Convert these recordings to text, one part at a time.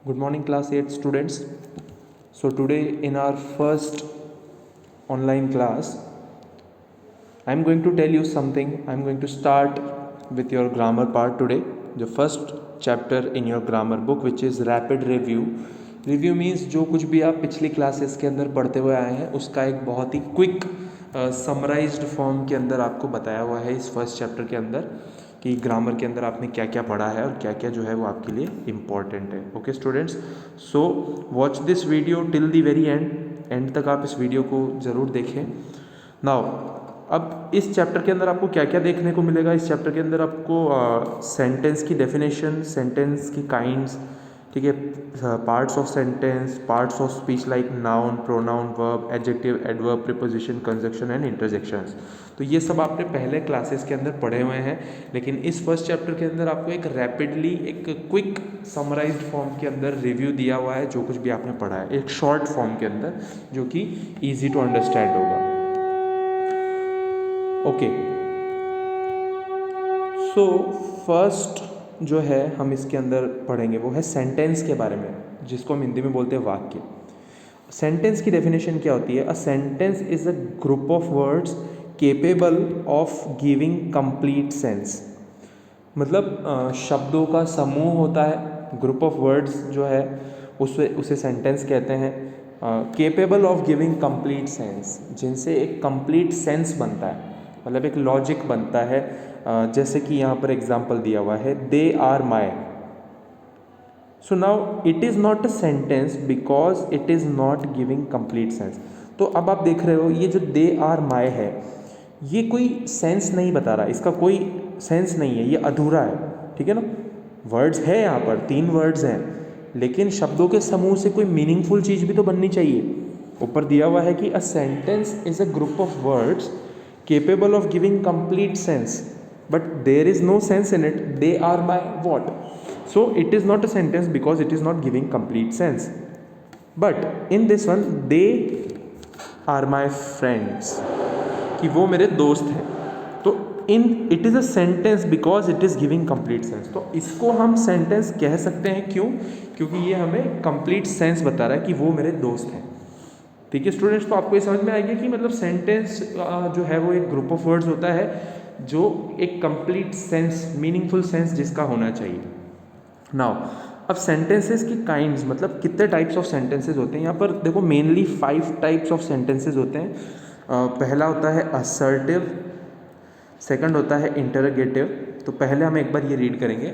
Good morning, class 8 students. So, today in our first online class, I'm going to tell you something. I'm going to start with your grammar part today. The first chapter in your grammar book, which is rapid review. Review means जो कुछ भी आप पिछली classes के अंदर पढ़ते हुए आए हैं उसका एक बहुत ही क्विक समराइज्ड फॉर्म के अंदर आपको बताया हुआ है इस फर्स्ट चैप्टर के अंदर कि ग्रामर के अंदर आपने क्या क्या पढ़ा है और क्या क्या जो है वो आपके लिए इम्पॉर्टेंट है. Okay students, so watch this video till the very and तक आप इस वीडियो को ज़रूर देखें. नाउ अब इस चैप्टर के अंदर आपको क्या क्या देखने को मिलेगा. इस चैप्टर के अंदर आपको सेंटेंस की डेफिनेशन, सेंटेंस की काइंड्स, ठीक है, parts of sentence, parts of speech like noun, pronoun, verb, adjective, adverb, preposition, conjunction and interjections. तो ये सब आपने पहले क्लासेस के अंदर पढ़े हुए हैं, लेकिन इस फर्स्ट चैप्टर के अंदर आपको एक रैपिडली, एक क्विक समराइज्ड फॉर्म के अंदर रिव्यू दिया हुआ है जो कुछ भी आपने पढ़ा है, एक शॉर्ट फॉर्म के अंदर जो कि ईजी टू अंडरस्टैंड होगा. ओके, सो फर्स्ट जो है हम इसके अंदर पढ़ेंगे वो है सेंटेंस के बारे में, जिसको हम हिंदी में बोलते हैं वाक्य. सेंटेंस की डेफिनेशन क्या होती है? A sentence is a group of words capable of giving complete sense. मतलब शब्दों का समूह होता है, ग्रुप ऑफ वर्ड्स जो है उसे सेंटेंस कहते हैं. Capable of giving complete sense, जिनसे एक कंप्लीट सेंस बनता है, मतलब एक लॉजिक बनता है. जैसे कि यहाँ पर एग्जाम्पल दिया हुआ है, they are my. So now it is not a sentence because it is not giving complete sense. तो अब आप देख रहे हो ये जो दे आर माई है, ये कोई सेंस नहीं बता रहा, इसका कोई सेंस नहीं है, ये अधूरा है. ठीक है ना, वर्ड्स है यहाँ पर 3 वर्ड्स हैं, लेकिन शब्दों के समूह से कोई मीनिंगफुल चीज़ भी तो बननी चाहिए. ऊपर दिया हुआ है कि a sentence is a group of words capable of giving complete sense, but there is no sense in it. They are my what? So it is not a sentence because it is not giving complete sense. But in this one, they are my friends, कि वो मेरे दोस्त हैं. तो in it is a sentence because it is giving complete sense. तो इसको हम sentence कह सकते हैं. क्यों? क्योंकि ये हमें कंप्लीट सेंस बता रहा है कि वो मेरे दोस्त हैं. ठीक है स्टूडेंट्स, तो आपको ये समझ में आएगी कि मतलब सेंटेंस जो है वो एक ग्रुप ऑफ वर्ड्स होता है जो एक कंप्लीट सेंस, मीनिंगफुल सेंस जिसका होना चाहिए. नाउ अब सेंटेंसेस की काइंड्स, मतलब कितने टाइप्स ऑफ सेंटेंसेस होते हैं. यहाँ पर देखो मेनली 5 टाइप्स ऑफ सेंटेंसेस होते हैं. पहला होता है असर्टिव, सेकंड होता है इंटरोगेटिव. तो पहले हम एक बार ये रीड करेंगे.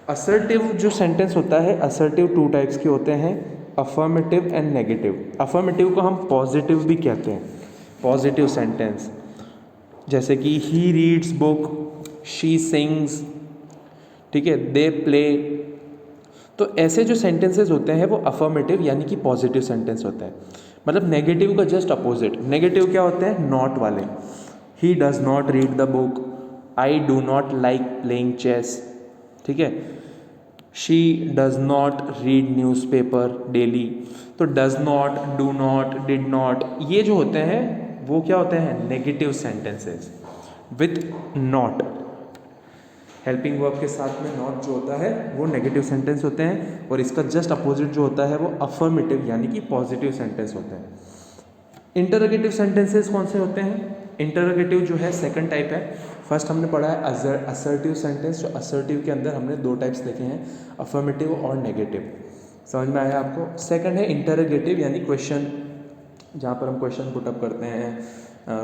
असर्टिव जो सेंटेंस होता है, असर्टिव 2 टाइप्स के होते हैं, अफर्मेटिव एंड नेगेटिव. अफर्मेटिव को हम पॉजिटिव भी कहते हैं, पॉजिटिव सेंटेंस, जैसे कि he reads book, she sings, ठीक है, दे प्ले. तो ऐसे जो सेंटेंसेस होते हैं वो अफर्मेटिव यानी कि पॉजिटिव सेंटेंस होते हैं. मतलब नेगेटिव का जस्ट अपोजिट. नेगेटिव क्या होते हैं? नॉट वाले. He does not read the book, I do not like playing chess, ठीक है, she does not read newspaper daily. तो does not, do not, did not, ये जो होते हैं वो क्या होते हैं? Negative sentences with not. Helping verb के साथ में नॉट जो होता है वो नेगेटिव सेंटेंस होते हैं. और इसका जस्ट अपोजिट जो होता है वो अफर्मेटिव यानी कि पॉजिटिव सेंटेंस होते हैं. इंटरोगेटिव सेंटेंसेस कौन से होते हैं? इंटरोगेटिव जो है सेकंड टाइप है. फर्स्ट हमने पढ़ा है असर्टिव सेंटेंस. जो असर्टिव के अंदर हमने 2 टाइप्स देखे हैं, अफर्मेटिव और नेगेटिव. समझ में आया आपको? सेकंड है इंटरोगेटिव यानी क्वेश्चन, जहाँ पर हम क्वेश्चन पुटअप करते हैं.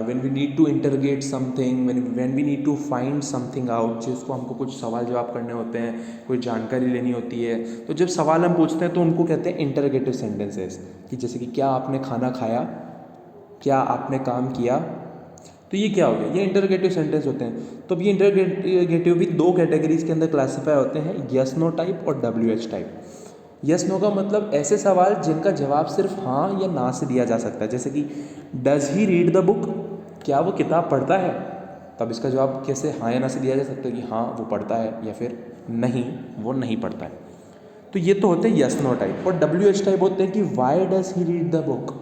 When we need to interrogate something, when we need to find something out, जिसको हमको कुछ सवाल जवाब करने होते हैं, कोई जानकारी लेनी होती है, तो जब सवाल हम पूछते हैं तो उनको कहते हैं इंटरोगेटिव सेंटेंसेस. कि जैसे कि क्या आपने खाना खाया, क्या आपने काम किया. तो ये क्या हो गया? ये इंटरोगेटिव सेंटेंस होते हैं. तो अब ये इंटरोगेटिव भी 2 कैटेगरीज के अंदर क्लासीफाई होते हैं, यस नो टाइप और WH टाइप. यस नो का मतलब ऐसे सवाल जिनका जवाब सिर्फ हाँ या ना से दिया जा सकता है. जैसे कि does he read the book, क्या वो किताब पढ़ता है. तब इसका जवाब कैसे हाँ या ना से दिया जा सकता है कि हाँ वो पढ़ता है, या फिर नहीं वो नहीं पढ़ता है. तो ये तो होते हैं यस नो टाइप. और WH टाइप होते हैं कि why does he read the book.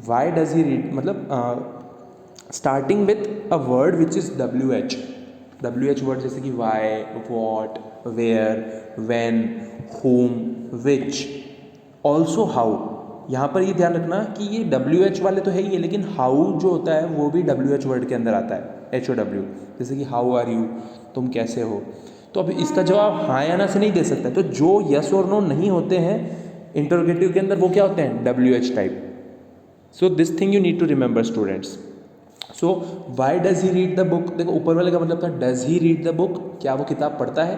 Why does he read मतलब starting with a word which is WH. WH word जैसे कि why, what, where, when, whom, which, also how. यहाँ पर ये ध्यान रखना कि ये WH वाले तो है ही है, लेकिन हाउ जो होता है वो भी WH वर्ड के अंदर आता है, HOW। जैसे कि हाउ आर यू, तुम कैसे हो। तो अब इसका जवाब हाँ या ना से नहीं दे सकता, तो जो यस और नो नहीं होते हैं इंटरोगेटिव के अंदर वो क्या होते हैं, WH type. So this thing you need to remember students. So why does he read the book, देखो ऊपर वाले का मतलब था does he read the book, क्या वो किताब पढ़ता है,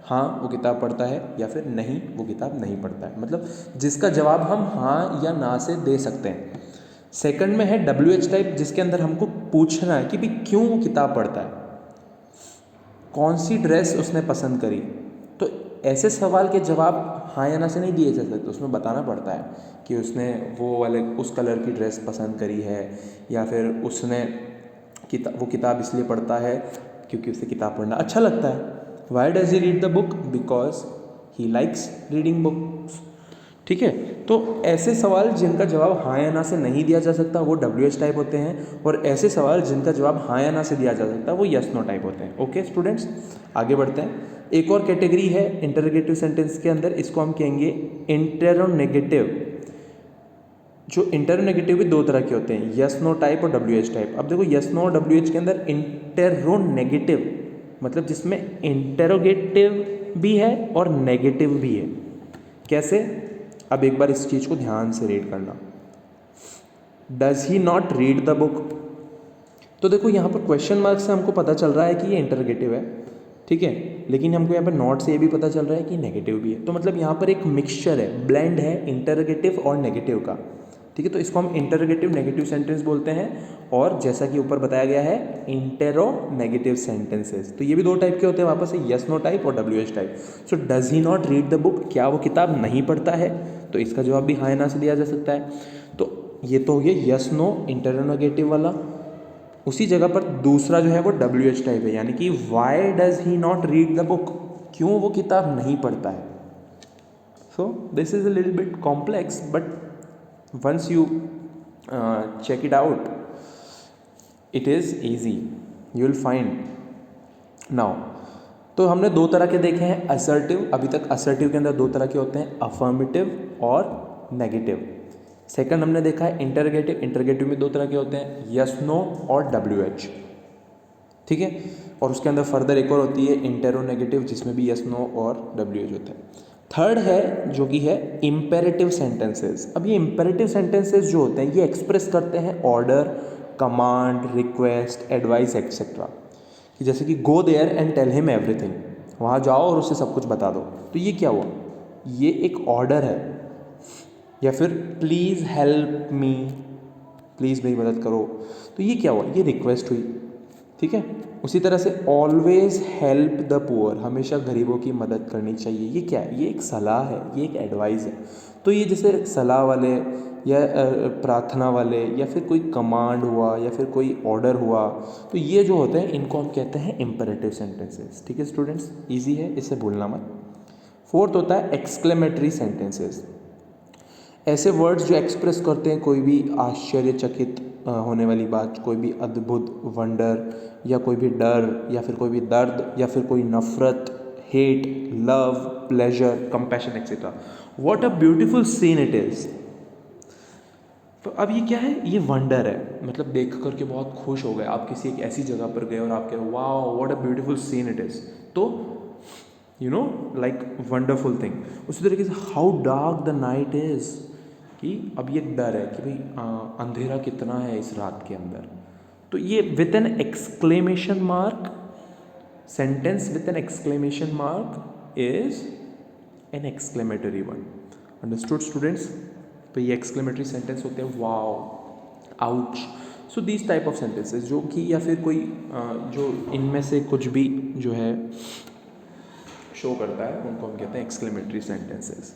हाँ वो किताब पढ़ता है, या फिर नहीं वो किताब नहीं पढ़ता है, मतलब जिसका जवाब हम हाँ या ना से दे सकते हैं। सेकंड में है WH टाइप, जिसके अंदर हमको पूछना है कि भाई क्यों वो किताब पढ़ता है, कौन सी ड्रेस उसने पसंद करी। तो ऐसे सवाल के जवाब हाँ या ना से नहीं दिए जा सकते, उसमें बताना पड़ता है कि उसने वो वाले उस कलर की ड्रेस पसंद करी है, या फिर उसने वो किताब इसलिए पढ़ता है क्योंकि उसे किताब पढ़ना अच्छा लगता है। Y does he read the book, because he likes reading books. ठीक है, तो ऐसे सवाल जिनका जवाब हाँ या ना से नहीं दिया जा सकता वो WH टाइप होते हैं, और ऐसे सवाल जिनका जवाब हाँ या ना से दिया जा सकता है वो यस नो टाइप होते हैं। ओके स्टूडेंट्स, आगे बढ़ते हैं। एक और कैटेगरी है इंटरोगेटिव सेंटेंस के अंदर, इसको हम कहेंगे इंटरोनेगेटिव। जो इंटरोनेगेटिव भी दो तरह के होते हैं, यस नो टाइप और WH टाइप। अब देखो यस नो और WH के अंदर इंटरोनेगेटिव मतलब जिसमें इंटरोगेटिव भी है और नेगेटिव भी है। कैसे, अब एक बार इस चीज़ को ध्यान से रीड करना। Does he not read the book, तो देखो यहाँ पर क्वेश्चन मार्क से हमको पता चल रहा है कि ये इंटरोगेटिव है, ठीक है, लेकिन हमको यहाँ पर नॉट से ये भी पता चल रहा है कि नेगेटिव भी है। तो मतलब यहाँ पर एक मिक्सचर है, ब्लेंड है इंटरोगेटिव और नेगेटिव का। ठीक है, तो इसको हम इंटरोगेटिव नेगेटिव सेंटेंस बोलते हैं, और जैसा कि ऊपर बताया गया है इंटेरोनेगेटिव सेंटेंसेस। तो ये भी दो टाइप के होते हैं वापस से, यस नो टाइप और WH type. So does he not read the book, क्या वो किताब नहीं पढ़ता है, तो इसका जवाब भी हाँ या ना से दिया जा सकता है। तो ये तो हो गया यस नो इंटरोनेगेटिव वाला। उसी जगह पर दूसरा जो है वो WH टाइप है, यानी कि why does he not read the book, क्यों वो किताब नहीं पढ़ता है। So this is a little bit complex, but once you check it out, it is easy, you will find now। तो हमने दो तरह के देखे हैं असर्टिव, अभी तक असर्टिव के अंदर दो तरह के होते हैं, अफर्मेटिव और नेगेटिव। सेकंड हमने देखा है इंटरोगेटिव, इंटरोगेटिव में दो तरह के होते हैं, यस नो और WH। ठीक है, और उसके अंदर फर्दर एक और होती है इंटेरोनेगेटिव, जिसमें भी यस नो और WH होता है। थर्ड है जो कि है इम्पेरेटिव सेंटेंसेस। अब ये इम्पेरेटिव सेंटेंसेस जो होते हैं ये एक्सप्रेस करते हैं order, command, request, advice etcetera. कि जैसे कि go there and tell him everything, वहाँ जाओ और उसे सब कुछ बता दो। तो ये क्या हुआ, ये एक ऑर्डर है। या फिर प्लीज़ हेल्प मी, प्लीज़ मेरी मदद करो, तो ये क्या हुआ, ये रिक्वेस्ट हुई। ठीक है, उसी तरह से ऑलवेज हेल्प द पुअर, हमेशा गरीबों की मदद करनी चाहिए, ये क्या है, ये एक सलाह है, ये एक एडवाइस है। तो ये जैसे सलाह वाले या प्रार्थना वाले या फिर कोई कमांड हुआ या फिर कोई ऑर्डर हुआ, तो ये जो होते हैं इनको हम कहते हैं इम्पेरेटिव सेंटेंसेस। ठीक है स्टूडेंट्स, इजी है, इसे भूलना मत। फोर्थ होता है एक्सक्लेमेटरी सेंटेंसेस। ऐसे वर्ड्स जो एक्सप्रेस करते हैं कोई भी आश्चर्यचकित होने वाली बात, कोई भी अद्भुत वंडर, या कोई भी डर, या फिर कोई भी दर्द, या फिर कोई नफरत, hate, love, pleasure, compassion etcetera. What a beautiful scene it is. तो अब ये क्या है, ये वंडर है, मतलब देख करके बहुत खुश हो गए आप, किसी एक ऐसी जगह पर गए और आप कह रहे हो wow what a beautiful scene it is, तो you know like wonderful thing. उसी तरीके से how dark the night is, कि अब ये डर है कि भाई अंधेरा कितना है इस रात के अंदर। तो ये with an exclamation mark, sentence with an exclamation mark is an exclamatory one. Understood students, तो ये एक्सक्लेमेटरी सेंटेंस होते हैं, wow, ouch. So this type of sentences जो कि या फिर कोई जो इनमें से कुछ भी जो है शो करता है उनको हम कहते हैं एक्सक्लेमेटरी सेंटेंसेस।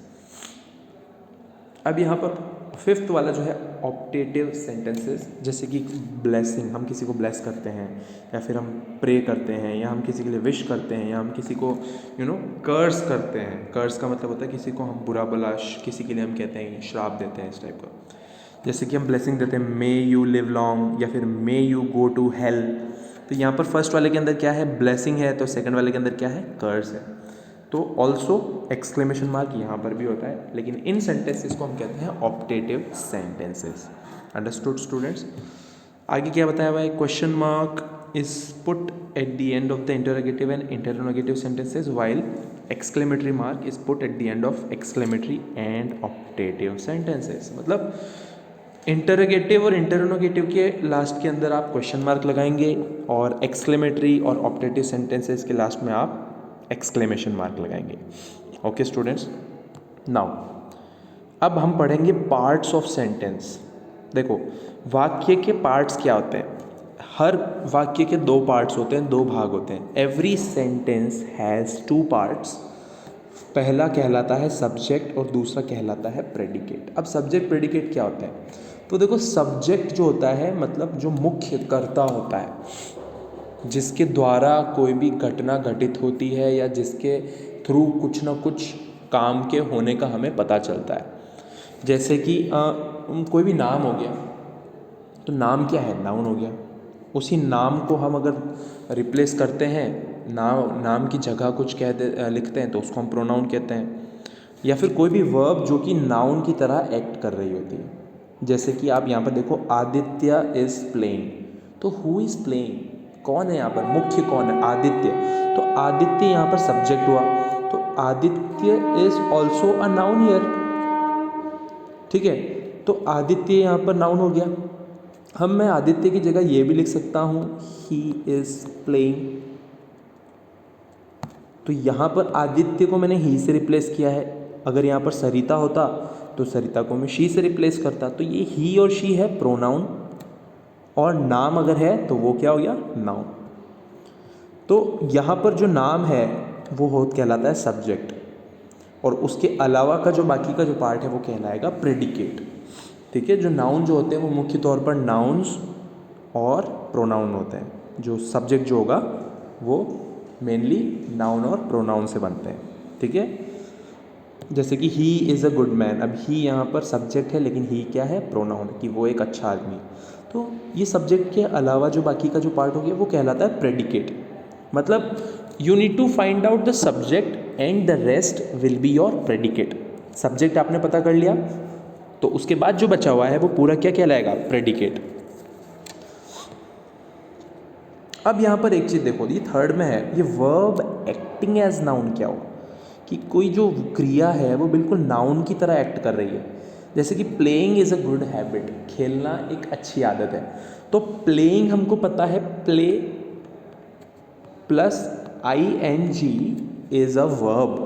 अब यहाँ पर फिफ्थ वाला जो है ऑप्टेटिव सेंटेंसेस, जैसे कि ब्लेसिंग, हम किसी को ब्लेस करते हैं, या फिर हम प्रे करते हैं, या हम किसी के लिए विश करते हैं, या हम किसी को कर्स करते हैं। कर्स का मतलब होता है किसी को हम बुरा भला, किसी के लिए हम कहते हैं श्राप देते हैं, इस टाइप का। जैसे कि हम ब्लेसिंग देते हैं, मे यू लिव लॉन्ग, या फिर may you go to hell, तो यहाँ पर फर्स्ट वाले के अंदर क्या है, ब्लेसिंग है, तो सेकंड वाले के अंदर क्या है, कर्स है। तो ऑल्सो एक्सक्लेमेशन मार्क यहाँ पर भी होता है, लेकिन इन सेंटेंसेस को हम कहते हैं ऑप्टेटिव सेंटेंसेस। Understood students. आगे क्या बताया हुआ है, question mark is put at the end of the interrogative and interrogative sentences while exclamatory mark is put at the end of exclamatory and optative sentences. मतलब इंटरोगेटिव और interrogative के last के अंदर आप क्वेश्चन मार्क लगाएंगे और exclamatory और optative sentences के लास्ट में आप एक्सक्लेमेशन मार्क लगाएंगे। ओके स्टूडेंट्स, नाउ अब हम पढ़ेंगे पार्ट्स ऑफ सेंटेंस। देखो वाक्य के पार्ट्स क्या होते हैं, हर वाक्य के दो पार्ट्स होते हैं, दो भाग होते हैं। Every sentence has two parts. पहला कहलाता है सब्जेक्ट और दूसरा कहलाता है प्रेडिकेट। अब सब्जेक्ट प्रेडिकेट क्या होता है, तो देखो सब्जेक्ट जो होता है मतलब जो मुख्य कर्ता होता है, जिसके द्वारा कोई भी घटना घटित होती है या जिसके थ्रू कुछ ना कुछ काम के होने का हमें पता चलता है। जैसे कि कोई भी नाम हो गया, तो नाम क्या है, नाउन हो गया। उसी नाम को हम अगर रिप्लेस करते हैं, नाम की जगह कुछ लिखते हैं तो उसको हम प्रोनाउन कहते हैं। या फिर कोई भी वर्ब जो कि नाउन की तरह एक्ट कर रही होती है। जैसे कि आप यहाँ पर देखो आदित्य इज़ प्लेइंग, तो हु इज़ प्लेइंग, कौन है यहाँ पर, मुख्य कौन है, आदित्य। तो आदित्य यहाँ पर सब्जेक्ट हुआ, तो Aditya is also a noun here. ठीक है, तो आदित्य यहाँ पर नाउन हो गया। हम मैं आदित्य की जगह ये भी लिख सकता हूँ ही इज प्लेइंग। तो यहाँ पर आदित्य को मैंने ही से रिप्लेस किया है। अगर यहाँ पर सरिता होता तो सरिता को मैं शी से रिप्लेस करता। तो ये ही और शी है प्रोनाउन, और नाम अगर है तो वो क्या हो गया, नाउन। तो यहाँ पर जो नाम है वो कहलाता है सब्जेक्ट, और उसके अलावा का जो बाकी का जो पार्ट है वो कहलाएगा प्रेडिकेट। ठीक है, जो नाउन जो होते हैं वो मुख्य तौर पर नाउन्स और प्रोनाउन होते हैं। जो सब्जेक्ट जो होगा वो मेनली नाउन और प्रोनाउन से बनते हैं। ठीक है, जैसे कि he is a good man. अब ही यहाँ पर सब्जेक्ट है, लेकिन ही क्या है, प्रोनाउन, कि वो एक अच्छा आदमी। तो ये सब्जेक्ट के अलावा जो बाकी का जो पार्ट हो गया वो कहलाता है प्रेडिकेट। मतलब you need to find out the subject and the rest will be your predicate. Subject आपने पता कर लिया, तो उसके बाद जो बचा हुआ है वो पूरा क्या कहलाएगा, प्रेडिकेट। अब यहाँ पर एक चीज़ देखो, ये थर्ड में है, ये वर्ब एक्टिंग एज नाउन क्या हो, कि कोई जो क्रिया है वो बिल्कुल नाउन की तरह एक्ट कर रही है। जैसे कि playing is a good habit, खेलना एक अच्छी आदत है। तो प्लेइंग हमको पता है, play plus ING is a verb.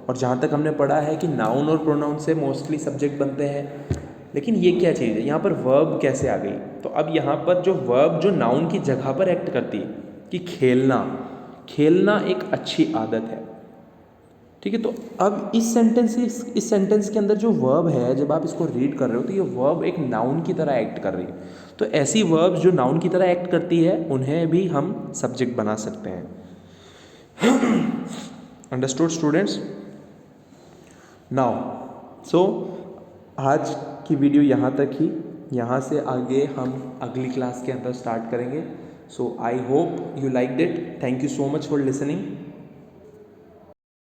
और जहाँ तक हमने पढ़ा है कि नाउन और प्रोनाउन से मोस्टली सब्जेक्ट बनते हैं, लेकिन ये क्या चीज़ है, यहाँ पर वर्ब कैसे आ गई। तो अब यहाँ पर जो वर्ब जो नाउन की जगह पर एक्ट करती है, कि खेलना, खेलना एक अच्छी आदत है। ठीक है, तो अब इस सेंटेंस के अंदर जो वर्ब है, जब आप इसको रीड कर रहे हो तो ये वर्ब एक नाउन की तरह एक्ट कर रही है। तो ऐसी वर्ब जो नाउन की तरह एक्ट करती है उन्हें भी हम सब्जेक्ट बना सकते हैं। Understood students. नाउ सो आज की वीडियो यहाँ तक ही, यहाँ से आगे हम अगली क्लास के अंदर स्टार्ट करेंगे। So I hope you liked it. Thank you so much for listening.